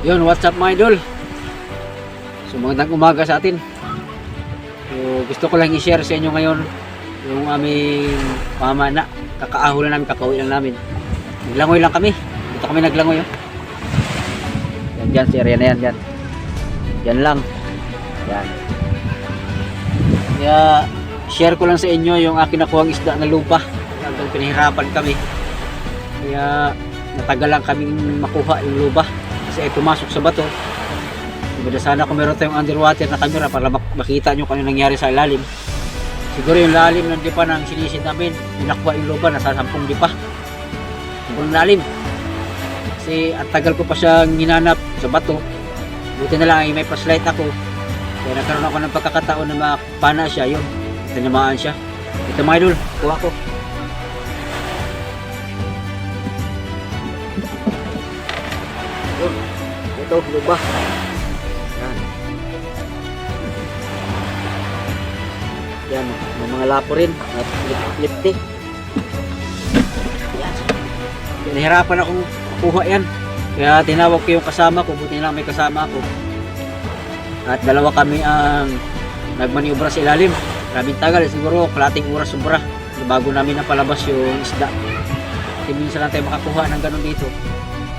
Yun, what's up mga idol? So magandang umaga sa atin. So gusto ko lang i-share sa inyo ngayon yung aming pamana. Kakaahulan namin, kakauwi lang namin. Naglangoy lang kami. Dito kami naglangoy. Yan dyan, si area na yan dyan. Yan lang. Yan. Kaya share ko lang sa inyo yung akin nakuhang isda na lupa. Hanggang pinahirapan kami. Kaya natagal lang kaming makuha yung lupa. Kasi ay pumasok sa bato. Diba, sana kung meron tayong underwater na camera para makita nyo kung ano nangyari sa ilalim. Siguro yung lalim ng dipa ng sinisid namin, pinakuha yung lupa, nasa 10 dipa. Sobrang lalim. Kasi at tagal ko pa siyang ginanap sa bato. Buti na lang ay may flashlight ako. Kaya nagkaroon ako ng pagkakataon na makapana siya, yun. Tinamaan siya. Ito mga idol, kuha ko. Ito, lupa. Yan. Yan, may mga lapo rin at lipti. Yan. Nahirapan akong kuha yan. Kaya tinawag ko yung kasama ko, buti lang may kasama ako. At dalawa kami ang nagmaniobra sa ilalim. Maraming tagal, siguro kalating oras sobra bago namin napalabas yung isda. Kasi minsan lang tayo makakuha ng ganun dito.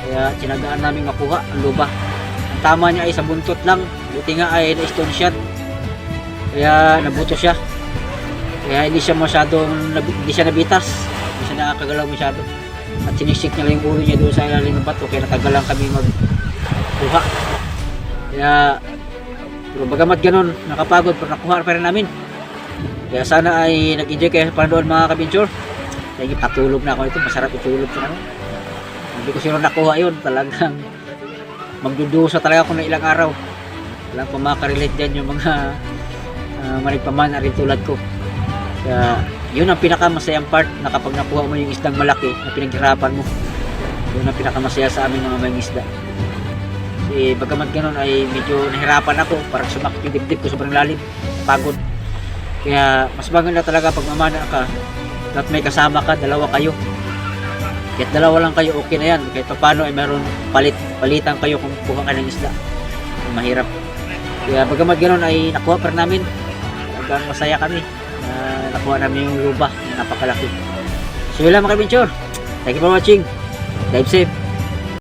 Kaya tinagaan namin makuha ang luba. Ang tama niya ay sa buntot lang. Buti nga ay na-stone shot. Kaya nabuto siya. Kaya hindi siya nabitas. Hindi siya nakakagalaw masyado. At sinisik niya lang yung ulo niya doon sa ilalim ng bato. Kaya natagal lang kami magkuha. Kaya pero bagamat ganun, nakapagod pero nakuha pa rin namin. Kaya sana ay nag-enjoy kayo sa panonood mga kabintsure. Kaya patulog na ako ito. Masarap itulog sa ano. Hindi ko sino nakuha yun. Talagang magdudusa talaga ako na ilang araw. Walang pa makarelate dyan yung mga manigpamana rin tulad ko. Kaya yun ang pinakamasayang part na kapag nakuha mo yung isdang malaki na pinaghirapan mo. Yun ang pinakamasaya sa aming mga mayang isda. Kasi bagamat ganun ay medyo nahirapan ako. Parang sumakit yung dibdib ko, sobrang lalim. Pagod. Kaya mas maganda talaga pag mamana ka at may kasama ka, dalawa kayo. Kahit dalawa lang kayo, okay na yan. Kahit paano ay meron palitan kayo kung kuha ka ng isda. Mahirap. Kaya bagamat ganoon ay nakuha pa rin namin. Hanggang masaya kami. Nakuha namin yung luba na napakalaki. So yun lang mga kabintsure. Thank you for watching. Dive safe.